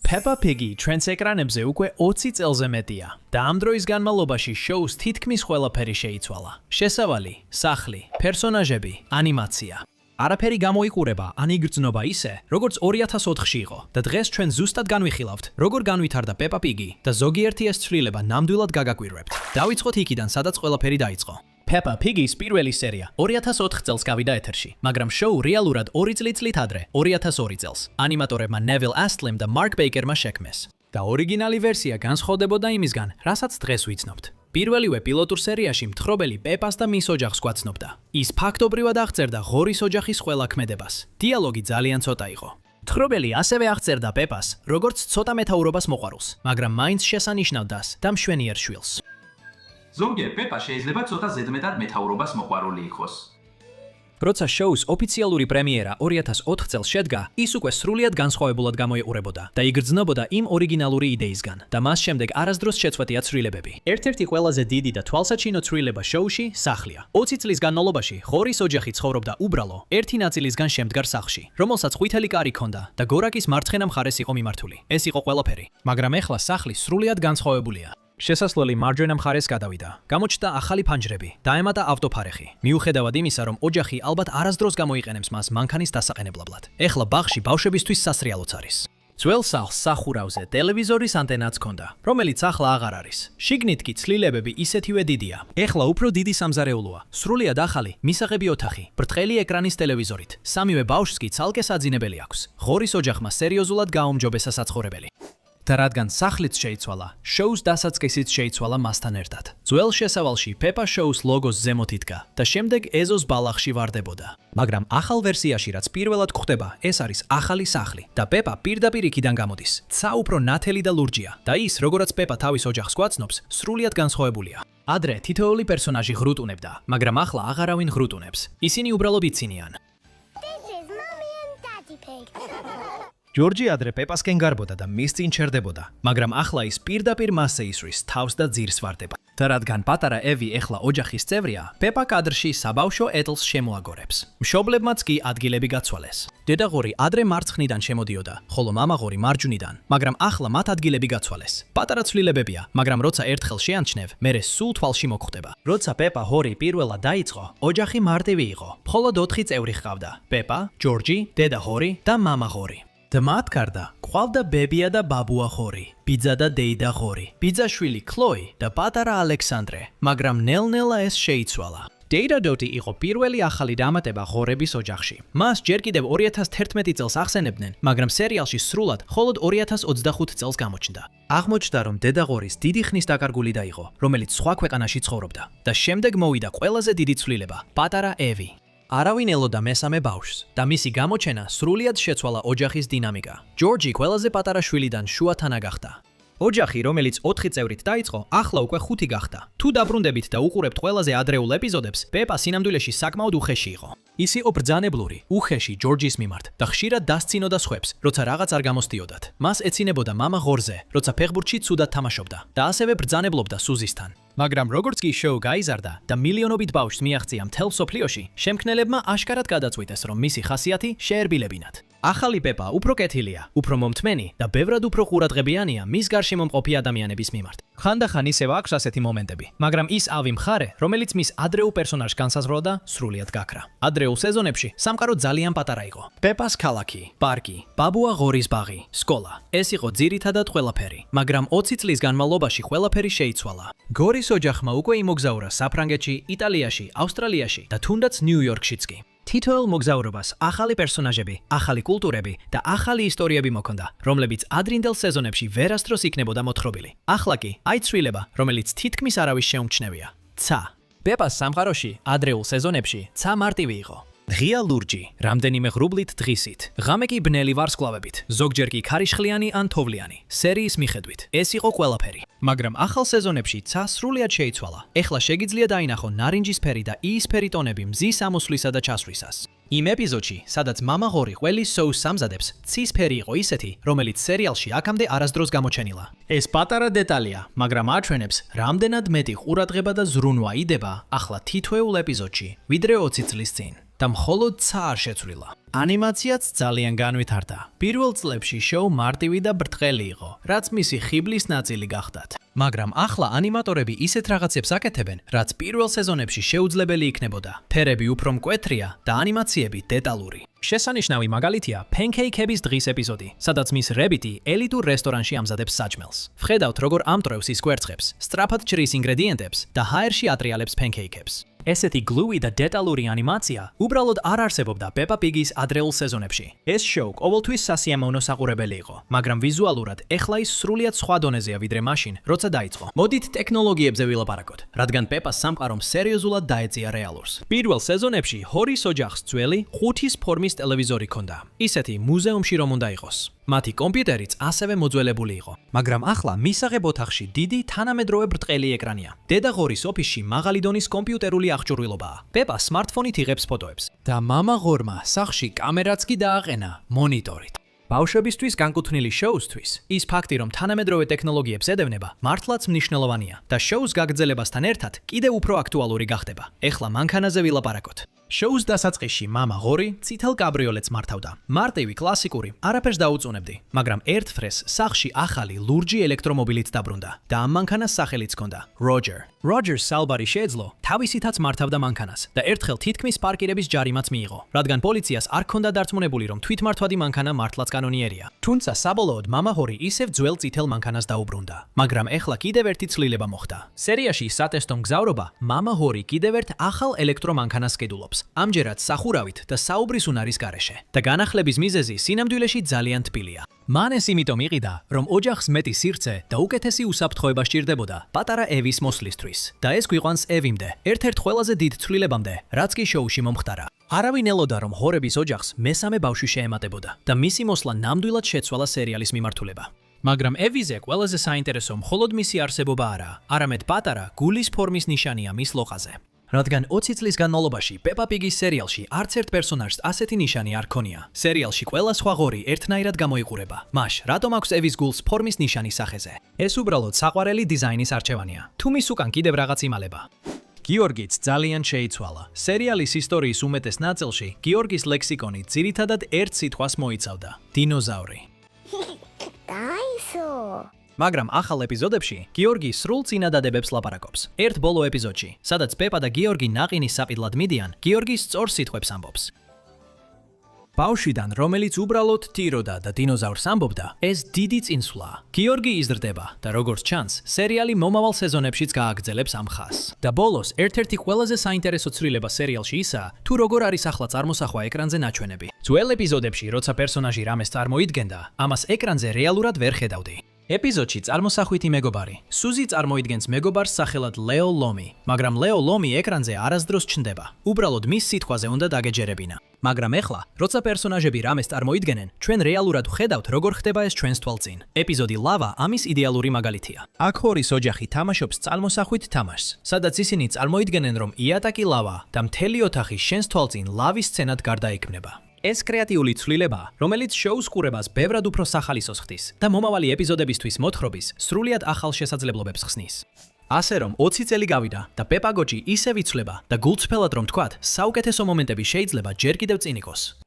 Peppa Piggy ჩვენს ეკრანებზე უკვე 20 წელზე მეტია და ამ დროის განმავლობაში შოუს თითქმის ყველაფერი შეიცვალა. შესავალი, სახლი, პერსონაჟები, ანიმაცია. არაფერი გამოიყურება ან იგრძნობა ისე, როგორც 2004-ში იყო და დღეს ჩვენ ზუსტად განვიხილავთ, როგორ განვითარდა Peppa Piggy და ზოგიერთი ეს ცვლილება ნამდვილად გაგაკვირვებთ. დავიწყოთ იქიდან, სადაც ყველაფერი დაიწყო. Peppa Piggy-ის პირველი სერია 2004 წელს გავიდა ეთერში, მაგრამ შოუ რეალურად 2 წლით ადრე, 2002 წელს, ანიმატორებმა Neville Astlem და Mark Baker-მა შექმნეს. და ორიგინალი ვერსია განსხვავდებოდა იმისგან, რასაც დღეს ვიცნობთ. პირველივე პილოტურ სერიაში მთხრობელი პეპას და მის ოჯახს გვაცნობდა. ის ფაქტობრივად აღწერდა ღორის ოჯახის ყველა ქმედებას. დიალოგი ძალიან ცოტა იყო. მთხრობელი ასევე აღწერდა პეპას, როგორც ცოტა მეთაურობას მოყვარულს, მაგრამ მაინც შესანიშნავდას და მშვენიერ შვილს. ზოგიერთ პეპა შეიძლება ცოტა ზედმეტად მეთაურობას მოყვარული იყოს. როცა შოუს ოფიციალური პრემიერა 2004 წელს შედგა, ის უკვე სრულიად განსხვავებულად გამოიყურებოდა და იგრძნობოდა იმ ორიგინალური იდეისგან და მას შემდეგ არასდროს შეწყვეტია ცვლილებები. ერთ-ერთი ყველაზე დიდი და თვალსაჩინო ცვლილება შოუში სახლია. 20 წლის განმავლობაში ღორის ოჯახი ცხოვრობდა უბრალო, ერთი ნაწილისგან შემდგარ სახლში, რომელსაც ყვითელი კარი ჰქონდა და გორაკის მარცხენა მხარეს იყო მიმართული. ეს იყო ყველაფერი, მაგრამ ეხლა სახლი სრულიად განსხვავებულია. შესასვლელი მარჯვენა მხარეს გადავიდა. გამოჩნდა ახალი ფანჯრები, დაემატა ავტოფარეხი. მიუხედავად იმისა, რომ ოჯახი ალბათ არასდროს გამოიყენებს მას მანქანის დასაყენებლად. ეხლა ბაღში ბავშვებისთვის სასრიალოც არის. ძველ სახლს სახურავზე ტელევიზორის ანტენაც ჰქონდა, რომელიც ახლა აღარ არის. შიგნით კი ცვლილებები ისეთივე დიდია. ეხლა უფრო დიდი სამზარეულოა, სრულიად ახალი მისაღები ოთახი, ბრტყელი ეკრანის ტელევიზორით. სამივე ბავშვს კი ცალკე საძინებელი აქვს. ღორის ოჯახმა სერიოზულად გააუმჯობესა საცხოვრებელი. და რადგან სახლიც შეიცვალა, შოუს დასაწყისიც შეიცვალა მასთან ერთად. ძველ შესავალში Peppa შოუს ლოგოს ზემოთ იდგა და შემდეგ ეზოს ბალახში ვარდებოდა. მაგრამ ახალ ვერსიაში, რაც პირველად გვხვდება, ეს არის ახალი სახლი და Peppa პირდაპირ იქიდან გამოდის. ცა უფრო ნათელი და ლურჯია და ის, როგორაც Peppa თავის ოჯახს გვაცნობს, სრულიად განსხვავებულია. ადრე თითოეული პერსონაჟი ღრუტუნებდა, მაგრამ ახლა აღარავინ ღრუტუნებს. ისინი უბრალოდ იცინიან. ჯორჯი ადრე პეპასკენ გარბოდა და მის წინ ჩერდებოდა, მაგრამ ახლა ის პირდაპირ მასზე ისვრის, თავს და ძირს ვარდება. და რადგან პატარა ევი ეხლა ოჯახის წევრია, პეპა კადრში საბავშვო ეტლს შემოაგორებს. მშობლებმაც კი ადგილები გაცვალეს. დედაღორი ადრე მარცხნიდან შემოდიოდა, ხოლო მამაღორი მარჯვნიდან, მაგრამ ახლა მათ ადგილები გაცვალეს. პატარა ცვლილებებია, მაგრამ როცა ერთხელ შეანჩნევ, მერე სულ თვალში მოგხვდება. როცა პეპა ჰორი პირველად დაიწყო, ოჯახი მარტივი იყო. მხოლოდ 4 წევრი ჰყავდა: პეპა, ჯორჯი, დედა ჰორი და მამა ჰორი. და მათ გარდა ყავდა ბებია და ბაბუა ხორი, ბიძა და დეიდა ხორი, ბიძაშვილი ქლოი და პატარა ალექსანდრე, მაგრამ ნელ-ნელა ეს შეიცვალა. დეიდა დოტი იყო პირველი ახალი დამატება ხორების ოჯახში. მას ჯერ კიდევ 2011 წელს ახსენებდნენ, მაგრამ სერიალში სრულად მხოლოდ 2025 წელს გამოჩნდა. აღმოჩნდა, რომ დედა ღორის დიდი ხნის დაკარგული და იყო, რომელიც სხვა ქვეყანაში ცხოვრობდა და შემდეგ მოვიდა ყველაზე დიდი ცვლილება, პატარა ევი. არავინ ელოდა მესამე ბავშვს და მისი გამოჩენა სრულიად შეცვალა ოჯახის დინამიკა. ჯორჯი ყველაზე პატარა შვილიდან შუათანა გახდა. ოჯახი, რომელიც 4 წევრით დაიწყო, ახლა უკვე 5 გახდა. თუ დაბრუნდებით და უყურებთ ყველაზე ადრეულ ეპიზოდებს, პეპა სინამდვილეში საკმაოდ უხეში იყო. ის იყო ბრძანებლური, უხეში ჯორჯის მიმართ და ხშირად დასცინოდა სხვებს, როცა რაღაც არ გამოსდიოდათ. მას ეცინებოდა მამა ღორზე, როცა ფეხბურთში ცუდად თამაშობდა და ასევე ბრძანებლობდა სუზისთან. მაგრამ როგორც კი შოუ გაიზარდა და მილიონობით ბავშვს მიაღწია მთელ მსოფლიოში, შემქმნელებმა აშკარად გადაწყვიტეს, რომ მისი ხასიათი შეერბილებინათ. ახალი პეპა უფრო კეთილია, უფრო მომთმენი და ბევრად უფრო ყურადღებიანია მის გარშემო მყოფი ადამიანების მიმართ. ხანდახან ისევ აქვს ასეთი მომენტები, მაგრამ ის ავი მხარე, რომელიც მის ადრეულ პერსონაჟს განსაზღვრავდა, სრულიად გაქრა. ადრეულ სეზონებში სამყარო ძალიან პატარა იყო. პეპას ქალაქი, პარკი, ბაბუა ღორის ბაღი, სკოლა. ეს იყო ძირითადად ყველაფერი, მაგრამ 20 წლის განმავლობაში ყველაფერი შეიცვალა. გორის ოჯახმა უკვე იმოგზაურა საფრანგეთში, იტალიაში, ავსტრალიაში და თუნდაც ნიუ-იორკშიც კი. თითოეულ მოგზაურობას ახალი პერსონაჟები, ახალი კულტურები და ახალი ისტორიები მოქონდა, რომლებიც ადრინდელ სეზონებში ვერასდროს იქნებოდა მოთხრობილი. ახლა კი აი ცვლილება, რომელიც თითქმის არავის შეუმჩნევია. ცა. პეპას სამყაროში ადრეულ სეზონებში ცა მარტივი იყო. ღია ლურჯი, რამდენიმე ღრუბლით დღისით, ღამე კი ბნელი ვარსკვლავებით, ზოგჯერ კი ქარიშხლიანი ან თოვლიანი, სერიის მიხედვით. ეს იყო ყველაფერი. მაგრამ ახალ სეზონებში ცა სრულიად შეიცვალა. ეხლა შეგიძლია დაინახო ნარინჯისფერი და იისფერი ტონები მზის ამოსვლისა და ჩასვლისას. იმ ეპიზოდში, სადაც მამა ღორი ყველის სოუსს ამზადებს, ცისფერი იყო ისეთი, რომელიც სერიალში აქამდე არასდროს გამოჩენილა. ეს პატარა დეტალია, მაგრამ აჩვენებს, რამდენად მეტი ყურადღება და ზრუნვა იდება ახლა თითოეულ ეპიზოდში, ვიდრე 20 წლის წინ. და მხოლოდ ცა არ შეცვლილა. ანიმაციაც ძალიან განვითარდა. პირველ წლებში შოუ მარტივი და ბრტყელი იყო, რაც მისი ხიბლის ნაწილი გახდათ. მაგრამ ახლა ანიმატორები ისეთ რაღაცებს აკეთებენ, რაც პირველ სეზონებში შეუძლებელი იქნებოდა. ფერები უფრო მკვეთრია და ანიმაციები დეტალური. შესანიშნავი მაგალითია Pancake-ების დღის ეპიზოდი, სადაც მის რებიტი ელიტურ რესტორანში ამზადებს საჭმელს. ვხედავთ, როგორ ამტრევს ის კვერცხებს, სწრაფად ჭრის ინგრედიენტებს და ჰაერში ატრიალებს pancake-ებს. ესეთი გლუი და დეტალური ანიმაცია უბრალოდ არ არსებობდა Peppa Pig-ის ადრეულ სეზონებში. ეს შოუ ყოველთვის სასიამოვნო საყურებელი იყო, მაგრამ ვიზუალურად ეხლა ის სრულიად სხვა დონეზეა ვიდრე მაშინ, როცა დაიწყო. მოდით ტექნოლოგიებზე ვილაპარაკოთ, რადგან Peppa-ს სამყარომ სერიოზულად დაეწია რეალურს. პირველ სეზონებში ჰორის ოჯახს ძველი 5-ის ფორმის ტელევიზორი ჰქონდა. ისეთი მუზეუმში რომ უნდა იყოს. მათი კომპიუტერიც ასევე მოძველებული იყო, მაგრამ ახლა მისაღებ ოთახში დიდი თანამედროვე ბრტყელი ეკრანია. დედა ღორის ოფისში მაღალი დონის კომპიუტერული აღჭურვილობაა. Peppa სმარტფონით იღებს ფოტოებს და მამა ღორმა სახში კამერაც კი დააყენა მონიტორით. ბავშვებისთვის განკუთვნილი შოუსთვის ის ფაქტი, რომ თანამედროვე ტექნოლოგიებს ედევნება, მართლაც მნიშვნელოვანია და შოუს გაგრძელებასთან ერთად კიდევ უფრო აქტუალური გახდება. ეხლა მანქანაზე ვილაპარაკოთ. შოუს დასაწყისში მამა ღორი წითელ კაბრიოლეტს მართავდა. მარტივი კლასიკური, არაფერს დაუწუნებდი, მაგრამ ერთ ფრეს სახში ახალი ლურჯი ელექტრომობილით დაბრუნდა და ამ მანქანას სახელიც ჰქონდა Roger. Roger-ს საუბარი შეეძლო, თავისითაც მართავდა მანქანას და ერთხელ თითქმის პარკირების ჯარიმაც მიიღო, რადგან პოლიციას არ ჰქონდა დარწმუნებული, რომ თვითმართვადი მანქანა მართლაც კანონიერია. თუმცა საბოლოოდ მამა ღორი ისევ ძველ წითელ მანქანას დაუბრუნდა, მაგრამ ეხლა კიდევ ერთი ცვლილება მოხდა. სერიაში სატესტო მგზავრობა მამა ღორი კიდევ ერთ ახალ ელექტრომანქანას ყიდულობს. ამჯერად სახურავით და საუბრის უნარის გარეშე. და განახლების მიზეზი სინამდვილეში ძალიან თბილია. მან ეს იმიტომ იყიდა, რომ ოჯახს მეტი სივრცე და უკეთესი უსაფრთხოება სჭირდებოდა პატარა ევის მოსვლისთვის. და ეს გვიყვანს ევიმდე, ერთ-ერთ ყველაზე დიდ ცვლილებამდე, რაც კი შოუში მომხდარა. არავინ ელოდა, რომ ღორების ოჯახს მესამე ბავშვი შეემატებოდა და მისი მოსვლა ნამდვილად შეცვალა სერიალის მიმართულება. მაგრამ ევიზე ყველაზე საინტერესო მხოლოდ მისი არსებობა არაა, არამედ პატარა გულის ფორმის ნიშანია მის ლოყაზე. რადგან 20 წლის განმავლობაში Peppa Pig-ის სერიალში არც ერთ პერსონაჟს ასეთი ნიშანი არ ქონია. სერიალში ყველა სხვა ღორი ერთნაირად გამოიყურება. მაშ, რატომ აქვს ევის გულს ფორმის ნიშანის სახეზე? ეს უბრალოდ საყვარელი დიზაინის არჩევანია. თუ მის უკან კიდევ რაღაც იმალება. გიორგიც ძალიან შეიცვალა. სერიალის ისტორიის უმეტეს ნაწილში გიორგის ლექსიკონი ძირითადად ერთ სიტყვას მოიცავდა: დინოზავრი. მაგრამ ახალ ეპიზოდებში გიორგი სრულ წინადადებებს ლაპარაკობს. ერთ ბოლო ეპიზოდში, სადაც Peppa და გიორგი ნაყინის საპირდლად მიდიან, გიორგი სწორ სიტყვებს ამბობს. ბავშვიდან, რომელიც უბრალოდ ტიროდა და დინოზავრს ამბობდა, ეს დიდი წინსვლაა. გიორგი იზრდება და როგორც ჩანს, სერიალი მომავალ სეზონებშიც გააგრძელებს ამ ხაზს. და ბოლოს, ერთ-ერთი ყველაზე საინტერესო ცვლილება სერიალში ისაა, თუ როგორ არის ახლა წარმოსახვა ეკრანზე ნაჩვენები. ძველ ეპიზოდებში, როცა პერსონაჟი რამეს წარმოიდგენდა, ამას ეკრანზე რეალურად ვერ ხედავდი. ეპიზოდში წარმოსახვითი მეგობარი. სუზი წარმოიდგენს მეგობარს სახელად ლეო ლომი, მაგრამ ლეო ლომი ეკრანზე არასდროს ჩნდება. უბრალოდ მის სიტყვაზე უნდა დაგეჯერებინა. მაგრამ ეხლა, როცა პერსონაჟები რამეს წარმოიდგენენ, ჩვენ რეალურად ვხედავთ, როგორ ხდება ეს ჩვენს თვალწინ. ეპიზოდი ლავა ამის idеალური მაგალითია. აქ ჰორის ოჯახი თამაშობს წარმოსახვით თამაშს, სადაც ისინი წარმოიდგენენ, რომ იატაკი ლავა და მთელი ოთახი შენს თვალწინ ლავის სცენად გარდაიქმნება. ეს კრეატიული ცვლილებაა, რომელიც შოუს ყურებას ბევრად უფრო სახალისოს ხდის და მომავალი ეპიზოდებისთვის მოთხრობის სრულიად ახალ შესაძლებლობებს ხსნის. ასე რომ 20 წელი გავიდა და Peppa გოჯი ისევ იცვლება და გულწრფელად რომ თქვათ, საუკეთესო მომენტები შეიძლება ჯერ კიდევ წინ იყოს.